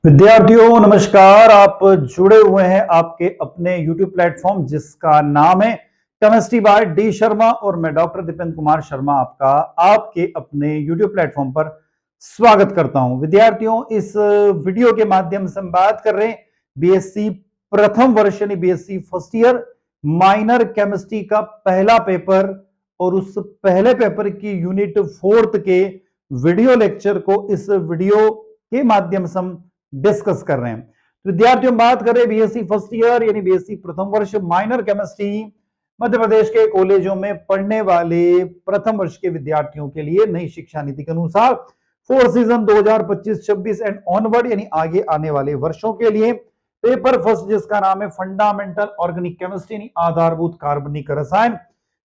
विद्यार्थियों नमस्कार। आप जुड़े हुए हैं आपके अपने YouTube प्लेटफॉर्म जिसका नाम है केमिस्ट्री बाय डी शर्मा और मैं डॉक्टर दीपेंद्र कुमार शर्मा आपका आपके अपने YouTube प्लेटफॉर्म पर स्वागत करता हूं। विद्यार्थियों इस वीडियो के माध्यम से हम बात कर रहे हैं बीएससी प्रथम वर्ष यानी BSc first year minor chemistry का पहला पेपर और उस पहले पेपर की यूनिट 4 के वीडियो लेक्चर को इस वीडियो के माध्यम से हम डिस्कस कर रहे हैं। तो विद्यार्थियों बात करें बीएससी फर्स्ट ईयर यानी बीएससी प्रथम वर्ष माइनर केमिस्ट्री मध्य प्रदेश के कॉलेजों में पढ़ने वाले प्रथम वर्ष के विद्यार्थियों के लिए नई शिक्षा नीति के अनुसार फोर सीजन 2025-26 एंड ऑनवर्ड यानी आगे आने वाले वर्षों के लिए पेपर फर्स्ट जिसका नाम है फंडामेंटल ऑर्गेनिक केमिस्ट्री यानी आधारभूत कार्बनिक रसायन,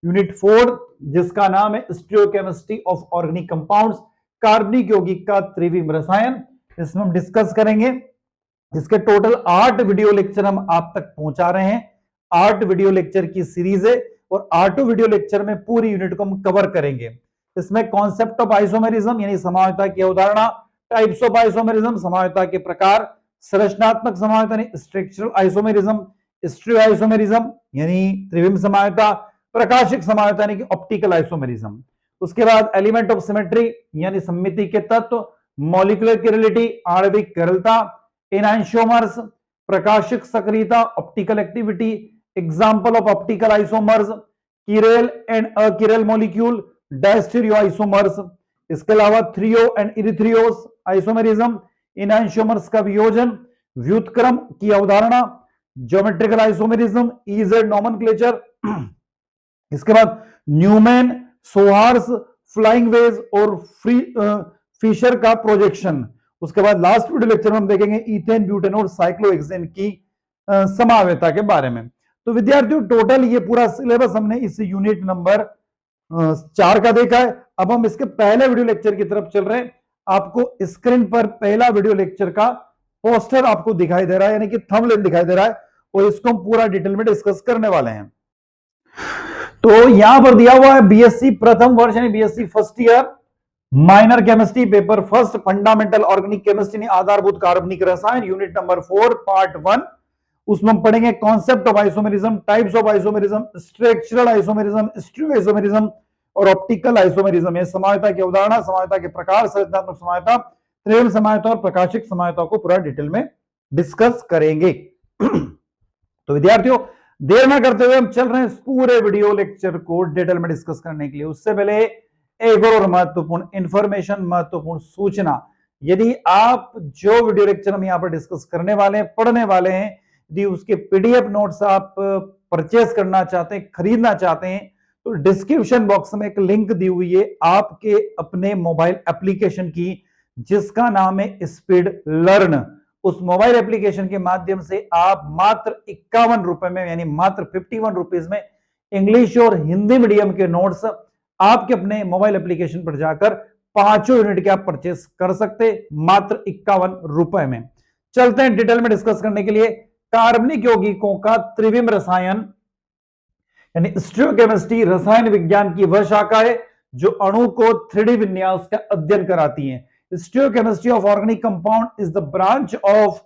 यूनिट 4 जिसका नाम है स्टीरियोकेमिस्ट्री ऑफ ऑर्गेनिक कंपाउंड्स कार्बनिक यौगिक का त्रिविम रसायन, इसमें हम डिस्कस करेंगे। इसके टोटल 8 वीडियो लेक्चर हम आप तक पहुंचा रहे हैं। 8 वीडियो लेक्चर की सीरीज है और 8 वीडियो लेक्चर में पूरी यूनिट को हम कवर करेंगे। इसमें कॉन्सेप्ट ऑफ आइसोमेरिज्म यानी समावयवता की अवधारणा, टाइप्स ऑफ आइसोमेरिज्म समावयवता के प्रकार, संरचनात्मक समावयवता यानी स्ट्रक्चरल आइसोमेरिज्म, स्टीरियो आइसोमेरिज्म यानी त्रिविम समावयवता, प्रकाशिक समावयवता यानी ऑप्टिकल आइसोमेरिज्म। उसके बाद एलिमेंट ऑफ सिमेट्री यानी सममिति के तत्व, मॉलिक्यूलर किरलिटी आणविक किरलता, एनांशियोमर्स प्रकाशिक सक्रियता optical activity, example of optical isomers, chiral and achiral molecule, diastereoisomers. इसके अलावा threo and erythrose isomerism, enantiomers का वियोजन, व्युत्क्रम की अवधारणा, ज्योमेट्रिकल आइसोमेरिज्म, इजेड नोमेनक्लेचर। इसके बाद न्यूमैन, सोहार्स, फ्लाइंग वेज और फिशर का प्रोजेक्शन। उसके बाद लास्ट वीडियो लेक्चर में हम देखेंगे इथेन, ब्यूटेन और साइक्लोहेक्सेन की समावयवता के बारे में। तो विद्यार्थियों टोटल ये पूरा सिलेबस हमने इस यूनिट नंबर 4 का देखा है। अब हम इसके पहले वीडियो लेक्चर की तरफ चल रहे हैं। आपको स्क्रीन पर पहला वीडियो लेक्चर का पोस्टर आपको दिखाई दे रहा है यानी कि थंबनेल दिखाई दे रहा है और इसको हम पूरा डिटेल में डिस्कस करने वाले हैं। तो यहां पर दिया हुआ है बीएससी प्रथम वर्ष यानी BSc first year minor chemistry paper first fundamental organic chemistry आधारभूत कार्बनिक रसायन, यूनिट नंबर 4 पार्ट 1। उसमें हम पढ़ेंगे concept of isomerism, types of isomerism, structural isomerism, stereo isomerism और ऑप्टिकल आइसोमेरिज्म। समावयवता की अवधारणा, समावयवता के प्रकार, संरचनात्मक समावयवता, त्रिविम समावयवता और प्रकाशिक समावयवता को पूरा डिटेल में डिस्कस करेंगे। तो विद्यार्थियों देर न करते हुए हम चल रहे हैं इस पूरे वीडियो लेक्चर को डिटेल में डिस्कस करने के लिए। उससे पहले एक और महत्वपूर्ण इंफॉर्मेशन, महत्वपूर्ण सूचना, यदि आप जो वीडियो लेक्चर हम यहां पर डिस्कस करने वाले हैं, पढ़ने वाले हैं, यदि उसके पीडीएफ नोट्स आप परचेस करना चाहते हैं, खरीदना चाहते हैं, तो डिस्क्रिप्शन बॉक्स में एक लिंक दी हुई है आपके अपने मोबाइल एप्लीकेशन की जिसका नाम है स्पीड लर्न। उस मोबाइल एप्लीकेशन के माध्यम से आप मात्र 51 रुपए में यानी मात्र 51 रुपीज में इंग्लिश और हिंदी मीडियम के नोट्स आपके अपने मोबाइल एप्लीकेशन पर जाकर 5 यूनिट के आप परचेस कर सकते मात्र 51 रुपए में। चलते हैं डिटेल में डिस्कस करने के लिए कार्बनिक यौगिकों का त्रिविम रसायन यानी स्टीरियोकेमिस्ट्री रसायन विज्ञान की वह शाखा है जो अणु को 3D विन्यास का अध्ययन कराती है। Stereochemistry of organic compound is the branch of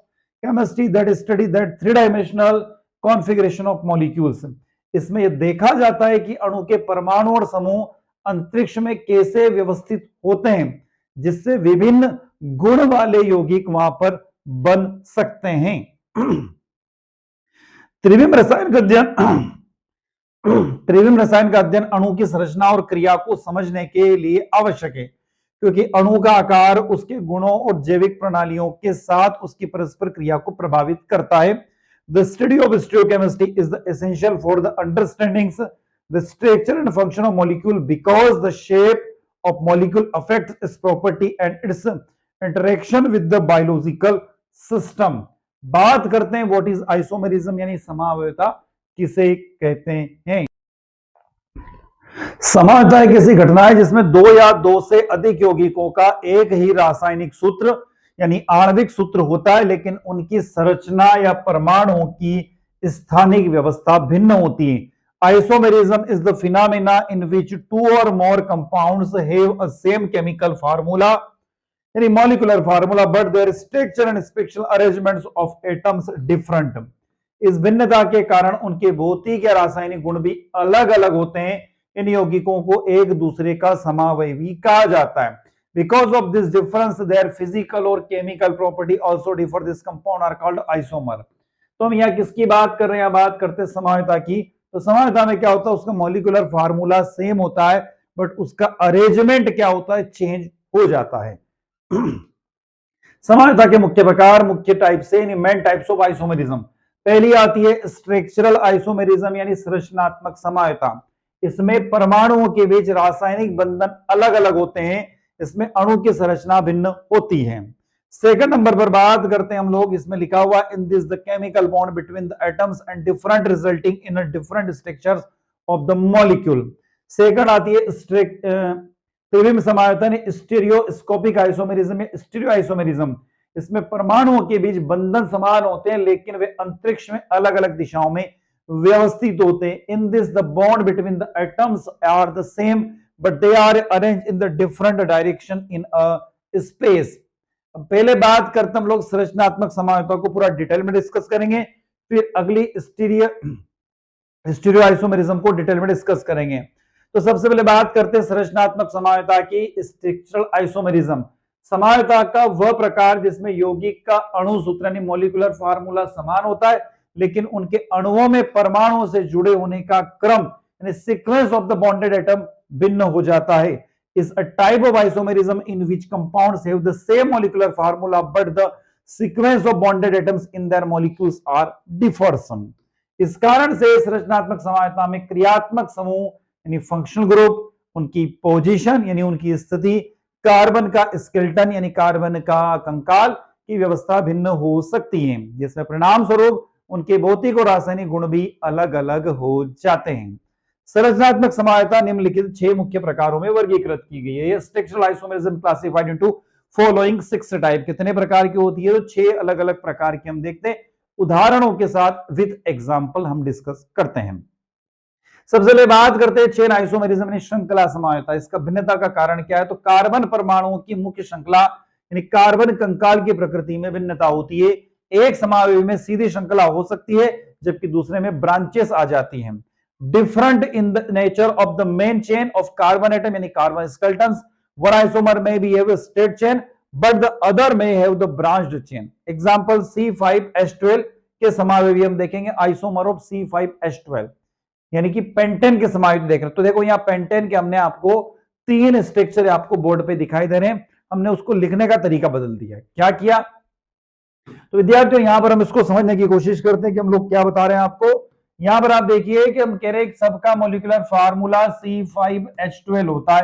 chemistry that study that 3 dimensional configuration of molecules. इसमें यह देखा जाता है कि अणु के परमाणु और समूह अंतरिक्ष में कैसे व्यवस्थित होते हैं जिससे विभिन्न गुण वाले यौगिक वहां पर बन सकते हैं। त्रिविम रसायन का अध्ययन त्रिविम रसायन का अध्ययन अणु की संरचना और क्रिया को समझने के लिए आवश्यक है क्योंकि अणु का आकार उसके गुणों और जैविक प्रणालियों के साथ उसकी परस्पर क्रिया को प्रभावित करता है। The study of stereochemistry is the essential for the understanding the structure and function of molecule because the shape of molecule affects its property and its interaction with the biological system। बात करते हैं what is isomerism यानी समावयवता किसे कहते हैं। समावयवता एक ऐसी घटना है जिसमें 2 या 2 से अधिक यौगिकों का एक ही रासायनिक सूत्र यानी आणविक सूत्र होता है लेकिन उनकी संरचना या परमाणुओं की स्थानिक व्यवस्था भिन्न होती है। Isomerism is the phenomena in which 2 or more compounds have a same chemical formula यानी molecular formula but there structure and special arrangements of atoms different. इस भिन्नता के कारण उनके भौतिक या रासायनिक गुण भी अलग अलग होते हैं। इन यौगिकों को एक दूसरे का समावयवी कहा जाता है। Because of this difference their physical और chemical property also differ. This compound are called isomer. तो हम यहाँ किसकी बात कर रहे हैं, बात करते हैं समावयवता की। तो समावयवता में क्या होता है, उसका मॉलिक्यूलर फार्मूला सेम होता है बट उसका अरेंजमेंट क्या होता है, चेंज हो जाता है। समानता के मुख्य प्रकार, मुख्य टाइप से मेन टाइप्स ऑफ आइसोमेरिज्म। पहली आती है स्ट्रक्चरल आइसोमेरिज्म यानी संरचनात्मक समानता। इसमें परमाणुओं के बीच रासायनिक बंधन अलग अलग होते हैं, इसमें अणु की संरचना भिन्न होती है। सेकंड नंबर पर बात करते हैं हम लोग, इसमें लिखा हुआ इन this the chemical bond between the atoms and different resulting in a different structures of the molecule. Second आती है त्रिविम समावर्तन स्टीरियोस्कोपिक आइसोमेरिज्म, स्टीरियो आइसोमेरिज्म। इसमें परमाणुओं के बीच बंधन समान होते हैं लेकिन वे अंतरिक्ष में अलग अलग दिशाओं में व्यवस्थित होते हैं। In this the bond between the atoms are the same but they are arrange in the different direction in a space. पहले बात करते हम लोग संरचनात्मक समानता को पूरा डिटेल में डिस्कस करेंगे, फिर अगली स्टीरियो आइसोमेरिज्म को डिटेल में डिस्कस करेंगे। तो सबसे पहले बात करते हैं संरचनात्मक समानता की, स्ट्रक्चरल आइसोमेरिज्म। समानता का वह प्रकार जिसमें यौगिक का अणु सूत्र यानी मॉलिक्यूलर फार्मूला समान होता है लेकिन उनके अणुओं में परमाणुओं से जुड़े होने का क्रम यानी sequence of the bonded atom भिन्न हो जाता है। Is a type of isomerism in which compounds have the same molecular formula but the sequence of bonded atoms in their molecules are differs. इस कारण से संरचनात्मक समानता में क्रियात्मक समूह यानी फंक्शनल ग्रुप, उनकी पोजीशन यानी उनकी स्थिति, कार्बन का स्केलेटन यानी कार्बन का कंकाल की व्यवस्था भिन्न हो सकती है, जिसमें परिणाम स्वरूप उनके भौतिक और रासायनिक गुण भी अलग अलग हो जाते हैं। संरचनात्मक समानता निम्नलिखित 6 मुख्य प्रकारों में वर्गीकृत की गई है। Structural isomerism classified into following 6 type. कितने प्रकार की होती है, तो 6 अलग अलग प्रकार की हम देखते हैं, उदाहरणों के साथ विद एग्जांपल हम डिस्कस करते हैं। सबसे पहले बात करते हैं चेन आइसोमेरिज्म यानी श्रृंखला समानता। इसका भिन्नता का कारण क्या है, तो कार्बन परमाणुओं की मुख्य श्रृंखला यानी कार्बन कंकाल की प्रकृति में भिन्नता होती है। एक समावयवी में सीधी श्रृंखला हो सकती है जबकि दूसरे में ब्रांचेस आ जाती हैं। Different in the nature of the main chain of carbon atom यानी कार्बन स्केलेटन्स। वन आइसोमर में भी have straight chain but the other में have the branched chain. Example C5H12 के समावयवी हम देखेंगे आइसोमर ऑफ C5H12 यानी कि पेंटेन के समावयवी देख रहे हैं। तो देखो यहाँ पेंटेन के हमने आपको 3 स्ट्रक्चर आपको बोर्ड पे दिखाई दे रहे हैं, हमने उसको लिखने का तरीका बदल दिया है। क्या किया, तो विद्यार्थियों यहां पर हम इसको समझने की कोशिश करते हैं कि हम लोग क्या बता रहे हैं आपको। यहां पर आप देखिए कि हम कह रहे हैं सबका मॉलिक्यूलर फार्मूला C5H12 होता है,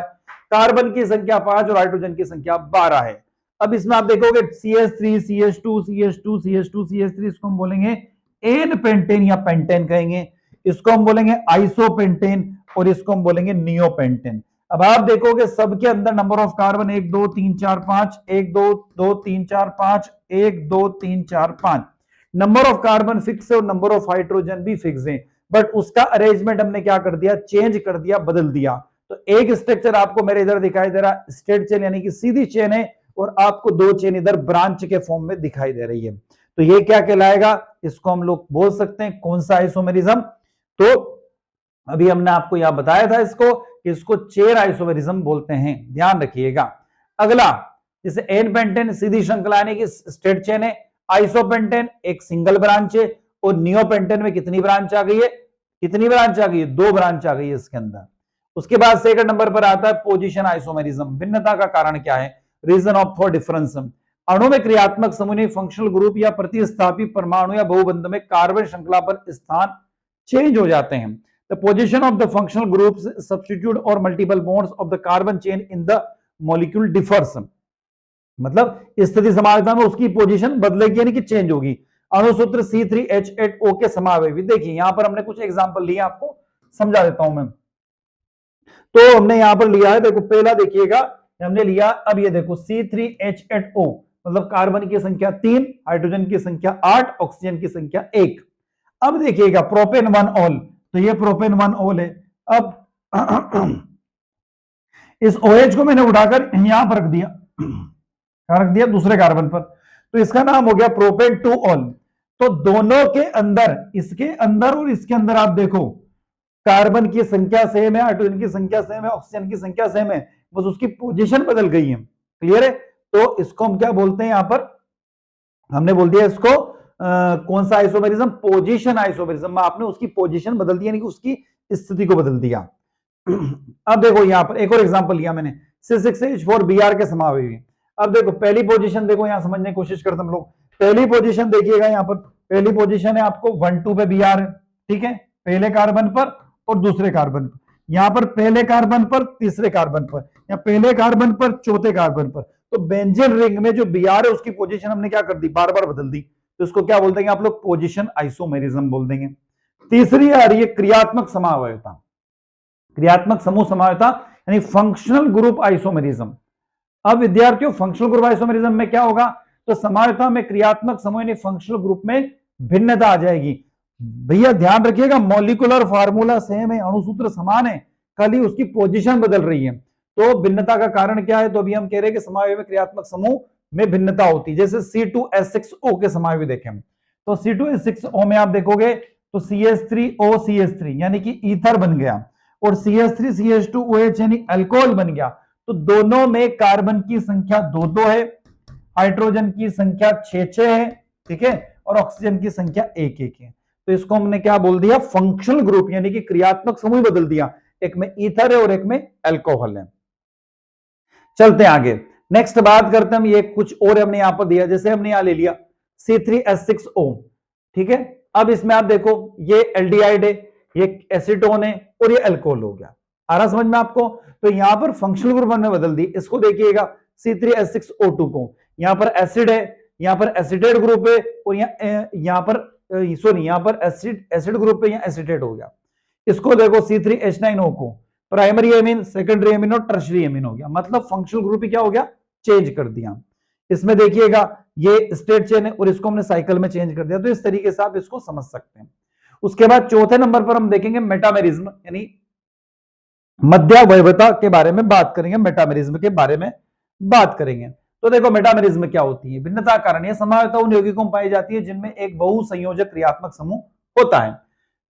कार्बन की संख्या 5 और हाइड्रोजन की संख्या 12 है। अब इसमें आप देखोगे CH3 CH2 CH2 CH2 CH3, इसको हम बोलेंगे एन पेंटेन या पेंटेन कहेंगे, इसको हम बोलेंगे आइसोपेंटेन और इसको हम बोलेंगे नियोपेंटेन। अब आप देखोगे सबके अंदर number of carbon 1 2 3 4 5 1 2 2 3 4 5 1 2 3 4 5। Number of carbon fix है और नंबर ऑफ हाइड्रोजन भी फिक्स है बट उसका अरेंजमेंट हमने क्या कर दिया, चेंज कर दिया, बदल दिया। तो एक स्ट्रक्चर आपको मेरे इधर दिखाई दे रहा है स्ट्रेट चेन यानी कि सीधी चेन है और आपको 2 चेन इधर ब्रांच के फॉर्म में दिखाई दे रही है। तो ये क्या कहलाएगा, इसको हम लोग बोल सकते हैं कौन सा आइसोमेरिज्म। तो अभी हमने आपको यहां बताया था इसको कि इसको चेन आइसोमेरिज्म बोलते हैं, ध्यान रखिएगा। अगला जैसे एन पेंटेन सीधी श्रृंखला यानी कि स्ट्रेट चेन है, आइसोपेंटेन एक सिंगल ब्रांच है और नियोपेंटेन में कितनी ब्रांच आ गई है, कितनी ब्रांच आ गई है, 2 ब्रांच आ गई है इसके अंदर। उसके बाद सेकंड नंबर पर आता है पोजीशन आइसोमेरिज्म। भिन्नता का कारण क्या है, रीजन ऑफ फॉर डिफरेंस। अणु में क्रियात्मक समूह फंक्शनल ग्रुप या प्रतिस्थापी परमाणु या बहुबंध में कार्बन श्रृंखला पर स्थान चेंज हो जाते हैं। The position of the functional groups substitute or multiple bonds of the carbon chain in the molecule differs। मतलब स्थिति समानता में उसकी पोजीशन बदलेगी यानी कि चेंज होगी। अणुसूत्र C3H8O के समावयवी देखिए यहां पर हमने कुछ एग्जांपल लिए, आपको समझा देता हूं मैं। तो हमने यहां पर लिया है, देखो पहला देखिएगा हमने लिया, अब ये देखो C3H8O मतलब कार्बन की संख्या 3, हाइड्रोजन की संख्या 8, ऑक्सीजन की संख्या 1। अब देखिएगा प्रोपेन 1 ऑल, तो ये प्रोपेन 1 ऑल है। अब इस OH को मैंने उठाकर यहां पर रख दिया, कहां रख दिया, दूसरे कार्बन पर, तो इसका नाम हो गया प्रोपेन 2 ऑल। तो दोनों के अंदर, इसके अंदर और इसके अंदर आप देखो कार्बन की संख्या सेम है, हाइड्रोजन की संख्या सेम है, ऑक्सीजन की संख्या सेम है, बस उसकी पोजीशन बदल गई है। क्लियर है? तो इसको हम क्या बोलते हैं, यहां पर हमने बोल दिया इसको कौन सा आइसोमेरिज्म, पोजीशन आइसोमेरिज्म। आपने उसकी पोजीशन बदल दी, यानी कि उसकी स्थिति को बदल दिया। अब देखो यहां पर एक और एग्जांपल लिया मैंने, C6H4Br के समावेशी। अब देखो पहली पोजीशन देखो, यहां समझने की कोशिश करते हम लोग। पहली पोजीशन देखिएगा, यहां पर पहली पोजीशन है आपको 1 2 पे Br है, ठीक है, पहले कार्बन पर और दूसरे कार्बन पर। यहां पर पहले कार्बन पर, तीसरे कार्बन पर, या पहले कार्बन पर, चौथे कार्बन पर। तो बेंजीन रिंग में जो Br है उसकी पोजीशन हमने क्या कर दी, बार बार बदल दी, तो इसको क्या बोल देंगे आप लोग, पोजीशन आइसोमेरिज्म बोल देंगे। तीसरी आ रही है क्रियात्मक समावयवता। क्रियात्मक समूह समावयवता यानी फंक्शनल ग्रुप आइसोमेरिज्म। अब विद्यार्थियों फंक्शनल ग्रुप आइसोमेरिज्म में क्या होगा, तो समावयवता में क्रियात्मक समूह यानी फंक्शनल ग्रुप में भिन्नता आ जाएगी। भैया ध्यान रखिएगा, मॉलिक्यूलर फार्मूला सेम है, अणुसूत्र समान है, खाली उसकी पोजीशन बदल रही है। तो भिन्नता का कारण क्या है, तो अभी हम कह रहे हैं कि समावयव में क्रियात्मक समूह में भिन्नता होती है। जैसे C2H6O के समावयव देखें हम, तो C2H6O में आप देखोगे तो CH3OCH3 यानी कि ईथर बन गया, और CH3CH2OH यानी अल्कोहल बन गया। तो दोनों में कार्बन की संख्या 2 है, हाइड्रोजन की संख्या 6 है, ठीक है, और ऑक्सीजन की संख्या 1 है। तो इसको हमने क्या बोल दिया, फंक्शनल ग्रुप, यानी कि क्रियात्मक समूह बदल दिया, एक में ईथर है और एक में अल्कोहल है। चलते हैं आगे, नेक्स्ट बात करते हैं हम, ये कुछ और हमने यहां पर दिया, जैसे हमने यहां ले लिया C3H6O, ठीक है। अब इसमें आप देखो ये एल्डिहाइड है, ये एसीटोन है और ये अल्कोहल हो गया। आ रहा समझ में आपको? तो यहां पर फंक्शनल ग्रुप हमने बदल दी। इसको देखिएगा C3H6O2 को, यहां पर एसिड है, यहां पर एसिटेट ग्रुप है, और यहां पर सॉरी यहां पर एसिड ग्रुप है, यहां एसिटेट हो गया। इसको देखो C3H9O को प्राइमरी एमिन, सेकेंडरी एमिन और टर्शरी एमिन हो गया। मतलब फंक्शनल ग्रुप ही क्या हो गया, चेंज कर दिया। इसमें देखिएगा ये स्टेट चेन है और इसको हमने साइकिल में चेंज कर दिया। तो इस तरीके से आप इसको समझ सकते हैं। उसके बाद चौथे नंबर पर हम देखेंगे मेटामेरिज्म, यानी मध्यावयवता के बारे में बात करेंगे, मेटामेरिज्म के बारे में बात करेंगे। तो देखो मेटामेरिज्म क्या होती है, भिन्नता कारण यह समावयवता उन यौगिकों में पाई जाती है जिनमें एक बहुसंयोजक क्रियात्मक समूह होता है,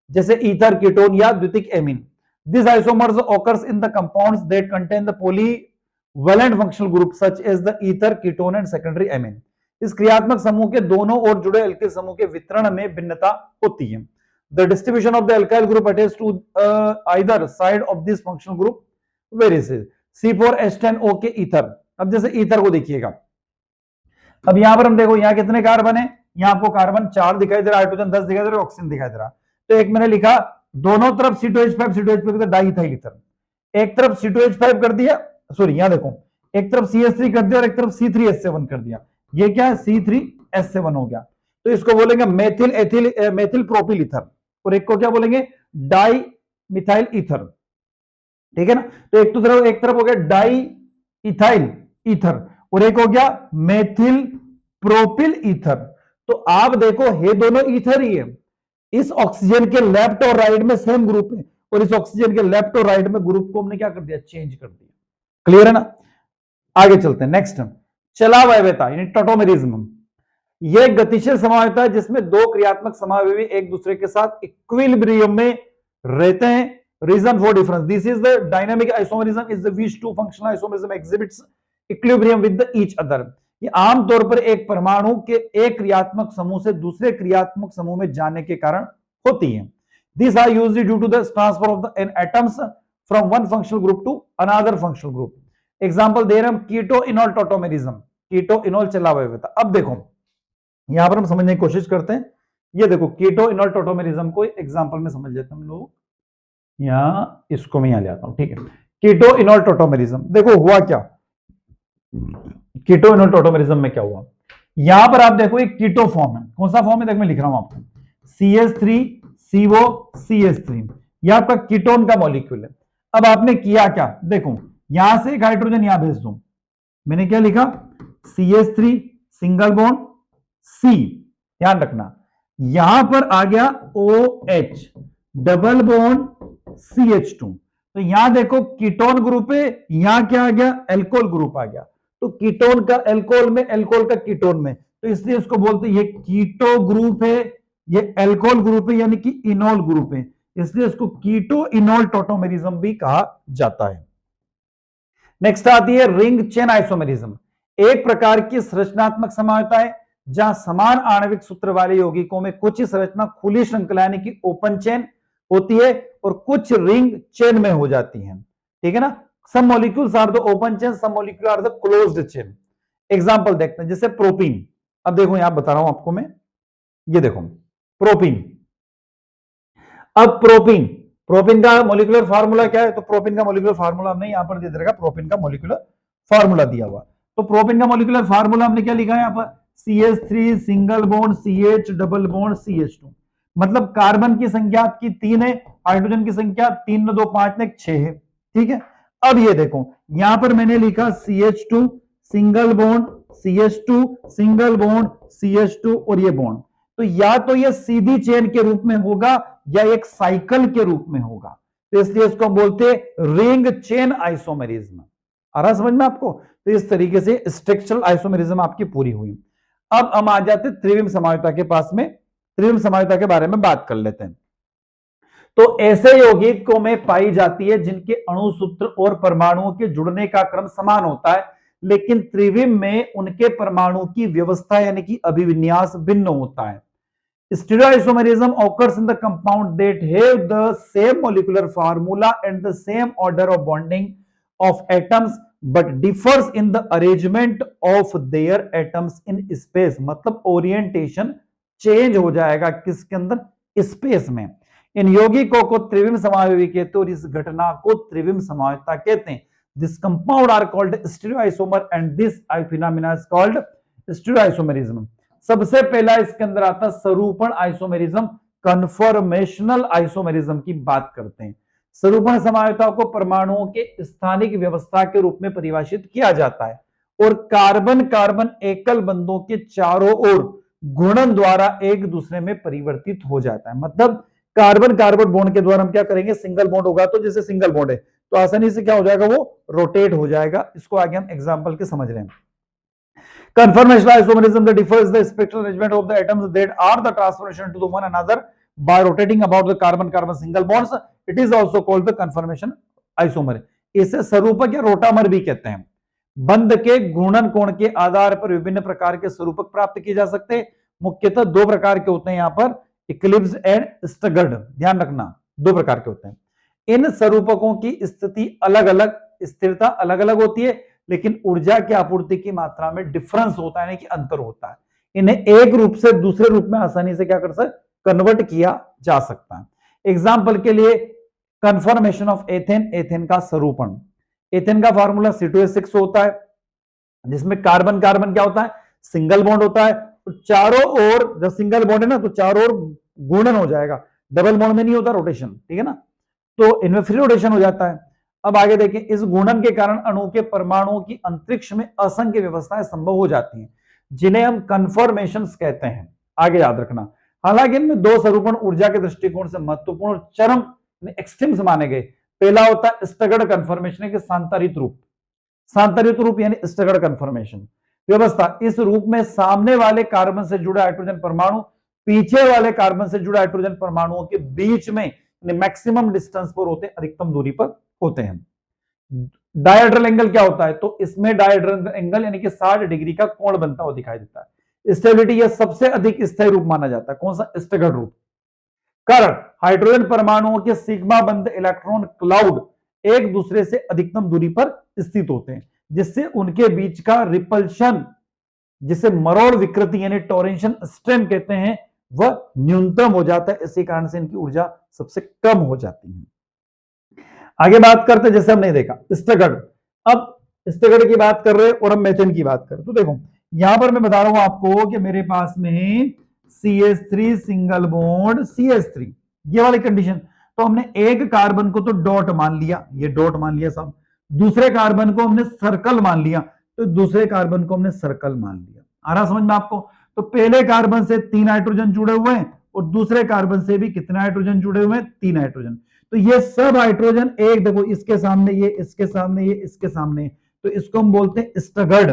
जैसे ईथर, कीटोन या द्वितीयक amine. These isomers occurs in the compounds that contain the polyvalent functional group such as the ether, ketone and secondary amine. इस क्रियात्मक समूह के दोनों ओर जुड़े अल्किल समूह के वितरण में भिन्नता होती है। The distribution of the alkyl group attached to either side of this functional group varies. C4H10O के ईथर, अब जैसे ईथर को देखिएगा, अब यहां पर हम देखो यहाँ कितने कार्बन है, यहाँ आपको कार्बन 4 दिखाई दे रहा है, हाइड्रोजन 10 दिखाई दे रहा है, ऑक्सीजन दिखाई दे रहा है। तो एक मैंने लिखा दोनों तरफ C2H5 डाईइथाइल ईथर, एक तरफ C2H5 कर दिया, सॉरी यहां देखो एक तरफ CH3 कर दिया और एक तरफ C3H7 कर दिया। ये क्या है, C3H7 हो गया। तो इसको बोलेंगे मेथिल प्रोपिल ईथर, और एक को क्या बोलेंगे, डाई मिथाइल ईथर, ठीक है ना। तो एक तरफ हो गया डाई इथाइल ईथर और एक हो गया मेथिल प्रोपिल ईथर। तो आप देखो ये दोनों ईथर ही है, इस ऑक्सीजन के लेफ्ट और राइट में सेम ग्रुप है, और इस ऑक्सीजन के लेफ्ट और राइट में ग्रुप को हमने क्या कर दिया, चेंज कर दिया। क्लियर है ना? आगे चलते हैं। नेक्स्ट चलावयवता यानी टोटोमेरिज्म। यह एक गतिशील समावयवता है जिसमें दो क्रियात्मक समावयवी एक दूसरे के साथ इक्विलिब्रियम में रहते हैं। Reason for difference, this is the dynamic isomerism is the which two functional isomerism exhibits equilibrium with each other. ये आमतौर पर एक परमाणु के एक क्रियात्मक समूह से दूसरे क्रियात्मक समूह में जाने के कारण होती है। This are used due to the transfer of the atoms from one functional group to another functional group. Example दे रहे हम कीटो इनॉल टोटोमेरिज्म, कीटो इनॉल चलावयवता। अब देखो यहां पर हम समझने की कोशिश करते हैं। ये देखो कीटो इनॉल टोटोमेरिज्म को एग्जांपल में समझ लेते हैं हम लोग। यहां इसको मैं यहां ले आता हूं, ठीक है। कीटो इनॉल टोटोमेरिज्म देखो हुआ क्या, कीटो इनॉल टोटोमेरिज्म में क्या हुआ, यहां पर आप देखो एक कीटो फॉर्म है। कौन सा फॉर्म है, देखो मैं लिख रहा हूं आपको, CH3CO CH3, यह आपका कीटोन का मॉलिक्यूल है। अब आपने किया क्या, देखो यहां से एक हाइड्रोजन यहां भेज दो, मैंने क्या लिखा, CH3 सिंगल बॉन्ड C, ध्यान रखना यहां पर आ गया OH डबल बॉन्ड CH2। तो यहां देखो कीटोन ग्रुप है, यहां क्या आ गया, एल्कोहल ग्रुप आ गया। तो कीटोन का एल्कोहल में, एल्कोहल का कीटोन में, तो इसलिए इसको बोलते हैं ये कीटो ग्रुप है, ये एल्कोहल ग्रुप है, यानी कि इनोल ग्रुप है, इसलिए इसको कीटो इनोल टॉटोमेरिज्म भी कहा जाता है। नेक्स्ट आती है रिंग चेन आइसोमेरिज्म। एक प्रकार की संरचनात्मक समानता है जहां समान आणविक सूत्र वाले यौगिकों में कुछ ही संरचना खुली श्रृंखला यानी कि ओपन चेन होती है और कुछ रिंग चेन में हो जाती है, ठीक है ना। Some molecules are the open chain, some molecule are the closed chain. Example देखते हैं, जैसे प्रोपीन। अब देखो यहां बता रहा हूं आपको मैं, ये देखो प्रोपीन। अब प्रोपीन, प्रोपीन का मॉलिक्यूलर फार्मूला क्या है, तो प्रोपीन का मॉलिक्यूलर फार्मूला हमने यहां पर दे देगा, प्रोपीन का मॉलिक्यूलर फार्मूला दिया हुआ। तो प्रोपीन का मॉलिक्यूलर फार्मूला हमने क्या लिखा है यहां पर, CH3 single bond CH double bond CH2। मतलब कार्बन की संख्या आपकी 3 है, हाइड्रोजन की संख्या 3 2 5 6 है, ठीक है। अब ये देखो यहां पर मैंने लिखा CH2 single bond CH2 single bond CH2 और ये बॉन्ड, तो या तो ये सीधी चेन के रूप में होगा या एक साइकिल के रूप में होगा, तो इसलिए इसको हम बोलते हैं रिंग चेन आइसोमेरिज्म। आ रहा समझ में आपको। तो इस तरीके से स्ट्रक्चरल आइसोमेरिज्म आपकी पूरी हुई। अब हम आ जाते त्रिविम समायोजकता के पास में, त्रिविम समायोजकता के बारे में बात कर लेते हैं। तो ऐसे यौगिकों में पाई जाती है जिनके अणु सूत्र और परमाणुओं के जुड़ने का क्रम समान होता है, लेकिन त्रिविम में उनके परमाणु की व्यवस्था यानी कि अभिविन्यास भिन्न होता है। Stereoisomerism occurs in the compound that have the same molecular formula and the same order of bonding of atoms but differs in the arrangement of their atoms in space। मतलब ओरिएंटेशन चेंज हो जाएगा किसके अंदर, space में। इन यौगिकों को त्रिविम समायोगी कहते हैं और इस घटना को त्रिविम समायोजकता कहते हैं। This compound are called stereoisomer and this phenomena is called stereoisomerism. सबसे पहला इसके अंदर आता सरूपण आइसोमेरिज्म, कन्फर्मेशनल आइसोमेरिज्म की बात करते हैं। सरूपण समायोजकता को परमाणुओं के स्थानिक व्यवस्था के रूप में परिभाषित किया जाता है और कार्बन कार्बन एकल बंधों के चारों ओर गुणन द्वारा एक दूसरे में परिवर्तित हो जाता है। मतलब कार्बन कार्बन बॉन्ड के द्वारा हम क्या करेंगे, सिंगल बॉन्ड होगा तो जैसे सिंगल बॉन्ड है तो आसानी से क्या हो जाएगा, वो रोटेट हो जाएगा। इसको आगे हम एग्जांपल के समझ रहे हैं। Conformational isomerism that differs the spectral arrangement of the atoms that are the transformation to the one another by rotating about the carbon-carbon single bonds. It is also called the conformation isomer. इसे स्वरूपक या rotamer भी कहते हैं। बंध के घूर्णन कोण के आधार पर विभिन्न प्रकार के स्वरूपक प्राप्त किए जा सकते हैं। मुख्यतः दो प्रकार के होते हैं यहाँ पर, इक्लिप्स एंड स्टगर्ड। ध्यान रखना, दो प्रकार के होते हैं। इन स्वरूपकों की स्थिति अलग अलग, स्थिरता अलग अलग होती है, लेकिन ऊर्जा की आपूर्ति की मात्रा में डिफरेंस होता है, कि अंतर होता है। इन्हें एक रूप से दूसरे रूप में आसानी से क्या कर सकते, कन्वर्ट किया जा सकता है। एग्जाम्पल के लिए कन्फर्मेशन ऑफ एथेन, एथेन का स्वरूपण। एथेन का फॉर्मूला C2H6 होता है, जिसमें कार्बन कार्बन क्या होता है, सिंगल बॉन्ड होता है। तो चारों ओर, जब सिंगल बॉन्ड है ना तो चारों ओर घूर्णन हो जाएगा, डबल बॉन्ड में नहीं होता रोटेशन, ठीक है ना, तो इनमें फ्री रोटेशन हो जाता है। अब आगे देखें, इस घूर्णन के कारण अणु के परमाणुओं की अंतरिक्ष में असंख्य व्यवस्थाएं संभव हो जाती हैं, जिन्हें हम कन्फर्मेशंस कहते हैं। आगे याद रखना, हालांकि इनमें दो स्वरूपण ऊर्जा के दृष्टिकोण से महत्वपूर्ण और चरम एक्सट्रीम्स माने गए। पहला होता है स्टगर्ड कन्फर्मेशन के सांतरित रूप, सांतरित रूप यानी स्टगर्ड कन्फर्मेशन व्यवस्था। इस रूप में सामने वाले कार्बन से जुड़ा हाइड्रोजन परमाणु पीछे वाले कार्बन से जुड़ा हाइड्रोजन परमाणुओं के बीच में मैक्सिमम डिस्टेंस पर होते हैं, अधिकतम दूरी पर होते हैं। डायहेड्रल एंगल क्या होता है, तो इसमें डायहेड्रल एंगल यानी कि 60 डिग्री का कोण बनता हुआ दिखाई देता है। स्टेबिलिटी यह सबसे अधिक स्थायी रूप माना जाता है। कौन सा, स्टगर्ड रूप। कारण हाइड्रोजन परमाणुओं के सिग्मा बंध इलेक्ट्रॉन क्लाउड एक दूसरे से अधिकतम दूरी पर स्थित होते हैं, जिससे उनके बीच का रिपल्शन, जिसे मरोड़ विकृति यानी टोरेंशन स्ट्रेन कहते हैं, वह न्यूनतम हो जाता है। इसी कारण से इनकी ऊर्जा सबसे कम हो जाती है। आगे बात करते, जैसे हमने देखा स्टगर्ड। अब स्टगर्ड की बात कर रहे हैं और हम मेथेन की बात करें, तो देखो यहां पर मैं बता रहा हूं आपको कि मेरे पास में CH3 सिंगल बॉन्ड CH3, ये वाली कंडीशन। तो हमने एक कार्बन को तो डॉट मान लिया, ये डॉट मान लिया साहब, दूसरे कार्बन को हमने सर्कल मान लिया, तो दूसरे कार्बन को हमने सर्कल मान लिया। आ रहा समझ में आपको। तो पहले कार्बन से 3 हाइड्रोजन जुड़े हुए हैं और दूसरे कार्बन से भी कितने हाइड्रोजन जुड़े हुए हैं, 3 हाइड्रोजन। तो ये सब हाइड्रोजन एक, देखो इसके सामने ये, इसके सामने ये, इसके सामने, तो इसको हम बोलते हैं स्टगर्ड।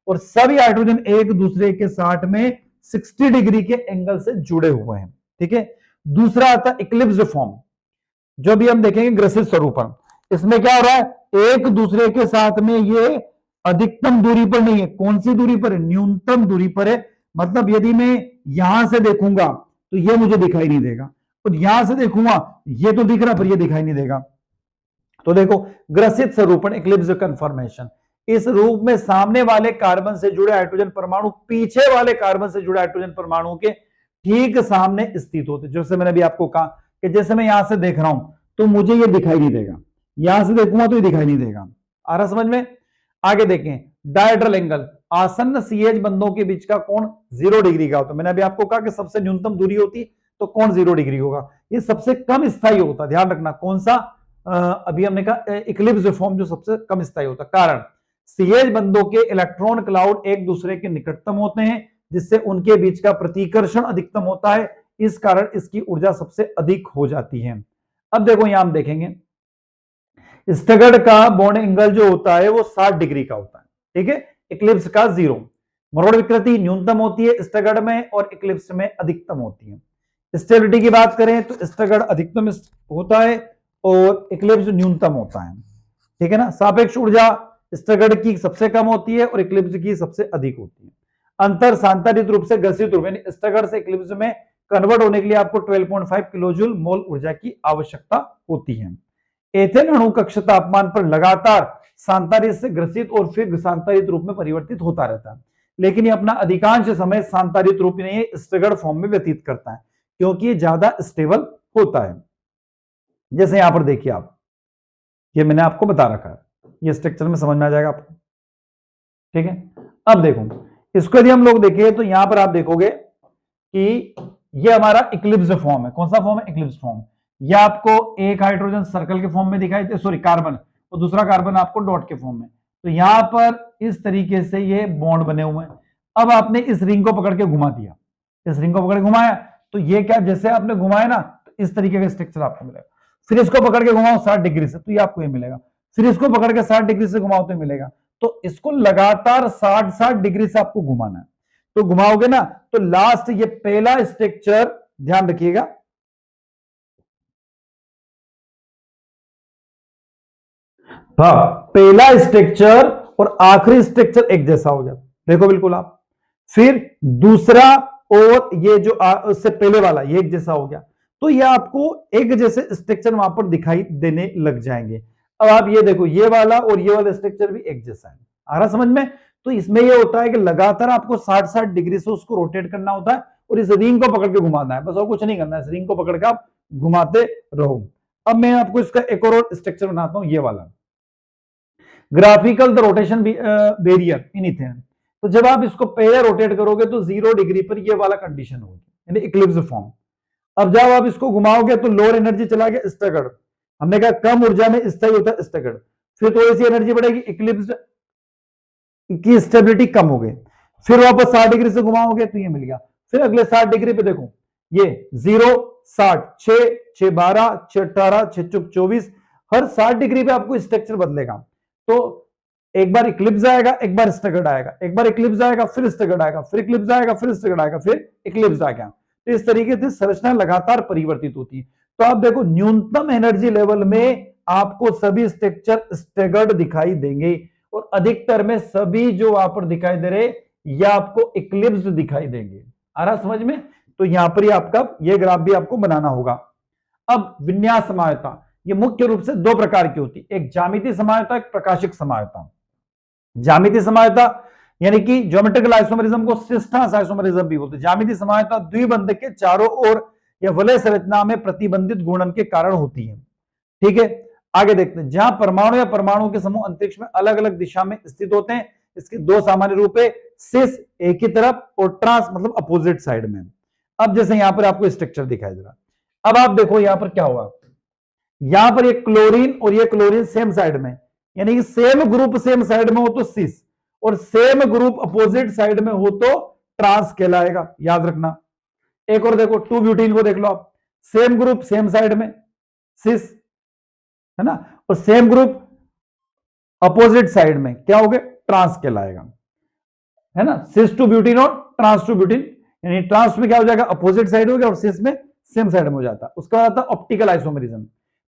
और सभी हाइड्रोजन एक दूसरे के साथ में 60 डिग्री के एंगल से जुड़े हुए हैं। ठीक है, दूसरा आता है इक्लिप्स फॉर्म, जो भी हम देखेंगे ग्रसित स्वरूपन। इसमें क्या हो रहा है, एक दूसरे के साथ में ये अधिकतम दूरी पर नहीं है। कौन सी दूरी पर है, न्यूनतम दूरी पर है। मतलब यदि मैं यहां से देखूंगा तो ये मुझे दिखाई नहीं देगा, और यहां से देखूंगा ये तो दिख रहा पर ये दिखाई नहीं देगा। तो देखो, ग्रसित स्वरूपन इक्लिप्स कन्फर्मेशन, इस रूप में सामने वाले कार्बन से जुड़े हाइड्रोजन परमाणु पीछे वाले कार्बन से जुड़े हाइड्रोजन परमाणु के ठीक सामने स्थित होते। जैसे मैंने अभी आपको कहा कि जैसे मैं यहां से देख रहा हूं तो मुझे ये दिखाई नहीं देगा, यहां से देखूंगा तो ये दिखाई नहीं देगा। आ रहा समझ में? आगे देखें, डायड्रल एंगल, आसन्न सीएच बंधों के बीच का कोण 0 डिग्री का होता है। मैंने अभी आपको कहा कि सबसे न्यूनतम दूरी होती तो कोण 0 डिग्री होगा। ये सबसे कम स्थायी होता, ध्यान रखना। कौन सा? अभी हमने कहा इक्लिप्स फॉर्म जो सबसे कम स्थायी होता। कारण, सीएच बंधों के इलेक्ट्रॉन क्लाउड एक दूसरे के निकटतम होते हैं, जिससे उनके बीच का प्रतिकर्षण अधिकतम होता है। इस कारण इसकी ऊर्जा सबसे अधिक हो जाती है। अब देखो यहां हम देखेंगे, स्टगर्ड का बॉन्ड एंगल जो होता है वो 60 डिग्री का होता है। ठीक है, इक्लिप्स का 0। मरोड़ विकृति न्यूनतम होती है स्टगर्ड में और इक्लिप्स में अधिकतम होती है। स्टेबिलिटी की बात करें तो स्टगर्ड अधिकतम होता है और इक्लिप्स न्यूनतम होता है। ठीक है ना। सापेक्ष ऊर्जा स्टगर्ड की सबसे कम होती है और इक्लिप्स की सबसे अधिक होती है। अंतर सांतरित रूप से ग्रसित रूप, यानी स्टगर्ड से इक्लिप्स में कन्वर्ट होने के लिए आपको 12.5 किलोजूल मोल ऊर्जा की आवश्यकता होती है। एथेन अणु कक्ष तापमान पर लगातार सांतरित से ग्रसित और फिर सांतरित रूप में परिवर्तित होता रहता है, लेकिन ये अपना अधिकांश समय सांतरित रूप में नहीं, स्टगर्ड फॉर्म में व्यतीत करता है, क्योंकि ये ज्यादा स्टेबल होता है। जैसे यहां पर देखिए आप, ये मैंने आपको बता रखा है, ये स्ट्रक्चर में समझ में आ जाएगा आपको। ठीक है, अब देखो इसको यदि हम लोग देखें तो यहां पर आप देखोगे कि ये हमारा इक्लिप्स फॉर्म है। कौन सा फॉर्म है? Eclipse form. यह आपको एक हाइड्रोजन सर्कल के फॉर्म में दिखाई दे, सॉरी कार्बन, और दूसरा कार्बन आपको डॉट के फॉर्म में। तो यहां पर इस तरीके से ये बॉन्ड बने हुए हैं। अब आपने इस रिंग को पकड़ के घुमा दिया, इस रिंग को पकड़ के घुमाया तो ये क्या, जैसे आपने घुमाया ना तो इस तरीके का स्ट्रक्चर आपको मिलेगा। फिर इसको पकड़ के घुमाओ 60 डिग्री से तो ये आपको ये मिलेगा। फिर इसको पकड़ के 60 डिग्री से घुमाओ तो मिलेगा। तो इसको लगातार 60 डिग्री से आपको घुमाना है। तो घुमाओगे ना तो लास्ट ये पहला स्ट्रक्चर, ध्यान रखिएगा, हाँ, पहला स्ट्रक्चर और आखिरी स्ट्रक्चर एक जैसा हो गया। देखो बिल्कुल आप, फिर दूसरा और ये जो उससे पहले वाला ये एक जैसा हो गया। तो ये आपको एक जैसे स्ट्रक्चर वहां पर दिखाई देने लग जाएंगे। अब आप ये देखो, ये वाला और ये वाला स्ट्रक्चर भी एक जैसा है। आ रहा समझ में? तो इसमें ये होता है कि लगातार आपको 60 डिग्री से उसको रोटेट करना होता है और इस रिंग को पकड़ के घुमाना है, बस और कुछ नहीं करना है। इस रिंग को पकड़ के आप घुमाते रहो। अब मैं आपको इसका एक और स्ट्रक्चर बनाता हूं, ये वाला graphical the rotation barrier in ethane. तो जब आप इसको पहले रोटेट करोगे तो 0 डिग्री पर ये वाला कंडीशन होगी, यानी इक्लिप्स फॉर्म। अब जब आप इसको घुमाओगे तो लोअर एनर्जी चला गया स्टगर्ड। हमने कहा कम ऊर्जा में स्थायी होता है स्टगर्ड। फिर थोड़ी सी एनर्जी बढ़ेगी, इक्लिप्स की स्टेबिलिटी कम हो गई। फिर वापस 60 डिग्री से घुमाओगे तो ये मिल गया। फिर अगले 60 डिग्री पे देखो, ये 0 60 6 6 12 6 18 6 चौक 24, हर 60 डिग्री पे आपको स्ट्रक्चर बदलेगा। तो एक बार इक्लिप्स आएगा, एक बार स्टगर्ड आएगा, एक बार इक्लिप्स आएगा, फिर स्टगर्ड आएगा, फिर इक्लिप्स आएगा, फिर स्टगर्ड आएगा, फिर इक्लिप्स आ गया। तो इस तरीके से संरचना लगातार परिवर्तित होती है। तो आप देखो न्यूनतम एनर्जी लेवल में आपको सभी स्ट्रक्चर स्टगर्ड दिखाई देंगे और अधिकतर में सभी जो वहां पर दिखाई दे रहे ये आपको इक्लिप्स दिखाई देंगे। आ रहा समझ में? तो यहां पर ही आपका ये ग्राफ भी आपको बनाना होगा। अब विन्यास समायता, ये मुख्य रूप से दो प्रकार की होती है, एक ज्यामितीय समायता, एक प्रकाशिक समायता। ज्यामितीय समायता यानी कि ज्योमेट्रिकल आइसोमरिज्म को सिस्टर्स आइसोमरिज्म भी बोलते हैं। ज्यामितीय समायता द्विबंध के चारों ओर या वलय संरचना में प्रतिबंधित घूर्णन के कारण होती है। ठीक है, आगे देखते हैं। जहां परमाणु या परमाणु के समूह अंतरिक्ष में अलग अलग दिशा में स्थित होते हैं, इसके दो सामान्य रूप है, सिस एक ही तरफ और ट्रांस मतलब अपोजिट साइड में। अब जैसे यहां पर आपको स्ट्रक्चर दिखाई दे रहा, अब आप देखो यहां पर क्या हुआ, यहां पर ये क्लोरीन और ये क्लोरीन सेम साइड में, यानी कि सेम ग्रुप सेम साइड में हो तो सिस और सेम ग्रुप अपोजिट साइड में हो तो ट्रांस कहलाएगा, याद रखना। एक और देखो 2 ब्यूटीन को देख लो आप, सेम ग्रुप सेम साइड में सिस है ना, और सेम ग्रुप अपोजिट साइड में क्या हो गया, ट्रांस कहलाएगा, है ना। सिस टू ब्यूटीन और ट्रांस टू ब्यूटीन, यानी ट्रांस में क्या हो जाएगा, अपोजिट साइड हो गया, और सिस में सेम साइड में हो जाता है। उसका आता है ऑप्टिकल आइसोमेरिज्म,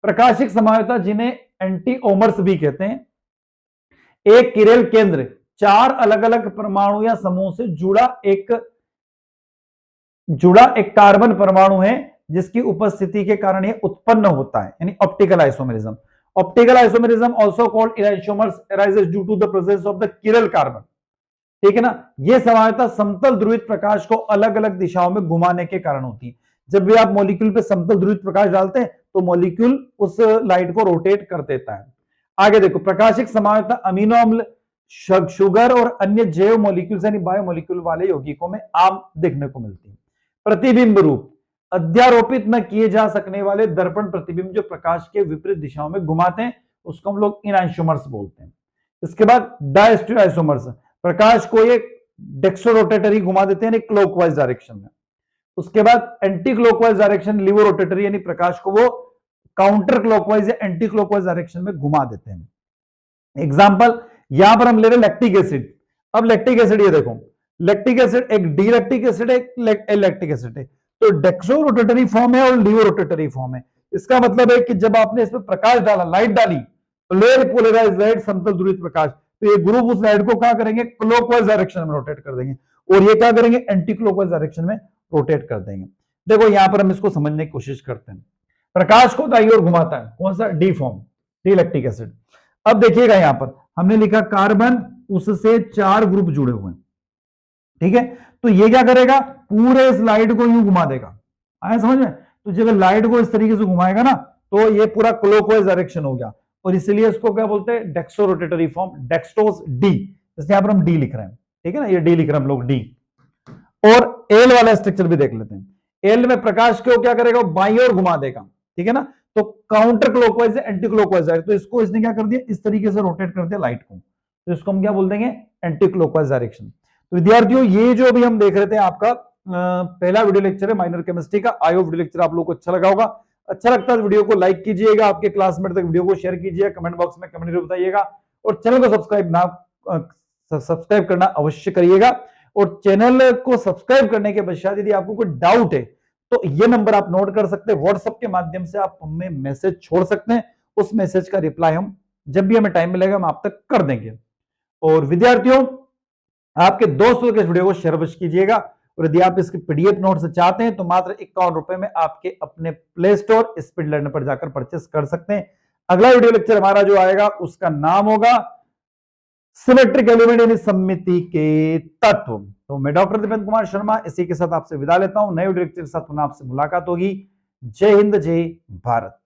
प्रकाशिक समायोता जिन्हें एंटीओमर्स भी कहते हैं। एक किरेल केंद्र 4 अलग अलग परमाणु या समूह से जुड़ा एक कार्बन परमाणु है जिसकी उपस्थिति के कारण यह उत्पन्न होता है, यानी optical isomerism. Optical isomerism also called enantiomers arises due to the presence of the chiral carbon, ठीक है ना। यह समानता समतल ध्रुवित प्रकाश को अलग अलग दिशाओं में घुमाने के कारण होती है। जब भी आप मॉलिक्यूल पे समतल ध्रुवित प्रकाश डालते हैं तो मॉलिक्यूल उस लाइट को रोटेट कर देता है। आगे देखो, प्रकाशिक समानता अमीनो अम्ल, शुगर और अन्य जैव मॉलिक्यूल्स यानी बायोमॉलिक्यूल वाले यौगिकों में आम देखने को मिलती है। प्रतिबिंब रूप, अध्यारोपित न किए जा सकने वाले दर्पण प्रतिबिंब जो प्रकाश के विपरीत दिशाओं में घुमाते हैं उसको हम लोग इनैंशियोमर्स बोलते हैं। इसके बाद डायस्टेरियोसोमर्स, प्रकाश को ये डेक्सोरोटेटरी घुमा देते हैं क्लॉकवाइज डायरेक्शन में। उसके बाद एंटी क्लॉकवाइज डायरेक्शन लिवोरोटेटरी, यानी प्रकाश को वो काउंटर क्लॉकवाइज या एंटी क्लॉकवाइज डायरेक्शन में घुमा देते हैं। एग्जांपल यहां पर हम ले रहे लैक्टिक एसिड। अब लैक्टिक एसिड ये देखो, लैक्टिक एसिड एक डी लैक्टिक एसिड है, एक एल लैक्टिक एसिड है, तो डेक्सो रोटेटरी फॉर्म है और लिवो रोटेटरी फॉर्म है। इसका मतलब है कि जब आपने इसमें प्रकाश डाला, लाइट डाली, प्लेयर पोलराइज लाइट, समतल ध्रुवित प्रकाश, तो ये ग्रुप उस लाइट को क्या करेंगे, क्लॉकवाइज डायरेक्शन में रोटेट कर देंगे, और ये क्या करेंगे, एंटी क्लॉकवाइज डायरेक्शन में रोटेट कर देंगे। देखो यहां पर हम इसको समझने की कोशिश करते हैं। प्रकाश को दाईं ओर घुमाता है कौन सा, D form, D lactic acid. अब देखिएगा यहां पर हमने लिखा कार्बन, उससे 4 ग्रुप जुड़े हुए हैं, ठीक है। तो ये क्या करेगा, पूरे इस लाइट को यूं घुमा देगा, आया समझ में। तो जब लाइट को इस तरीके से घुमाएगा ना तो ये पूरा क्लॉकवाइज डायरेक्शन हो गया, और इसलिए इसको क्या बोलते हैं, डेक्सो रोटेटरी फॉर्म, डेक्सटोस डी, जैसे यहां पर हम डी लिख रहे हैं, ठीक है ना, ये डी लिख रहे हैं हम लोग, डी। और एल वाला स्ट्रक्चर भी देख लेते हैं। एल में प्रकाश को क्या करेगा, बाईं ओर घुमा देगा, ठीक है ना। तो counter clockwise anti clockwise direction, तो इसको इसने क्या कर दिया, इस तरीके से रोटेट कर दिया लाइट को, तो इसको हम क्या बोल देंगे, एंटी क्लॉकवाइज डायरेक्शन। तो विद्यार्थियों ये जो अभी हम देख रहे थे आपका पहला वीडियो लेक्चर है माइनर केमिस्ट्री का। आई होप वीडियो लेक्चर आप लोगों को अच्छा लगा होगा। अच्छा लगता है वीडियो को लाइक कीजिएगा, आपके क्लासमेट तक वीडियो को शेयर कीजिएगा, कमेंट बॉक्स में कमेंट जरूर बताइएगा, और चैनल को सब्सक्राइब करना अवश्य करिएगा। और चैनल को सब्सक्राइब करने के पश्चात यदि आपको कोई डाउट है तो ये नंबर आप नोट कर सकते हैं, व्हाट्सएप के माध्यम से आप हमें मैसेज छोड़ सकते हैं, उस मैसेज का रिप्लाई हम जब भी हमें टाइम मिलेगा हम आप तक कर देंगे। और विद्यार्थियों आपके दोस्तों के इस वीडियो को शेयर अवश्य कीजिएगा, और यदि आप इसके पीडीएफ नोट्स चाहते हैं तो मात्र 51 रुपए में आपके अपने प्ले स्टोर स्पीड लर्नर पर जाकर परचेस कर सकते हैं। अगला वीडियो लेक्चर हमारा जो आएगा उसका नाम होगा सिमेट्रिक एलिमेंट यानी सममिति के तत्व। तो मैं डॉक्टर दीपेंद्र कुमार शर्मा इसी के साथ आपसे विदा लेता हूं। नए वीडियो लेक्चर के साथ पुनः आपसे मुलाकात होगी। जय हिंद, जय भारत।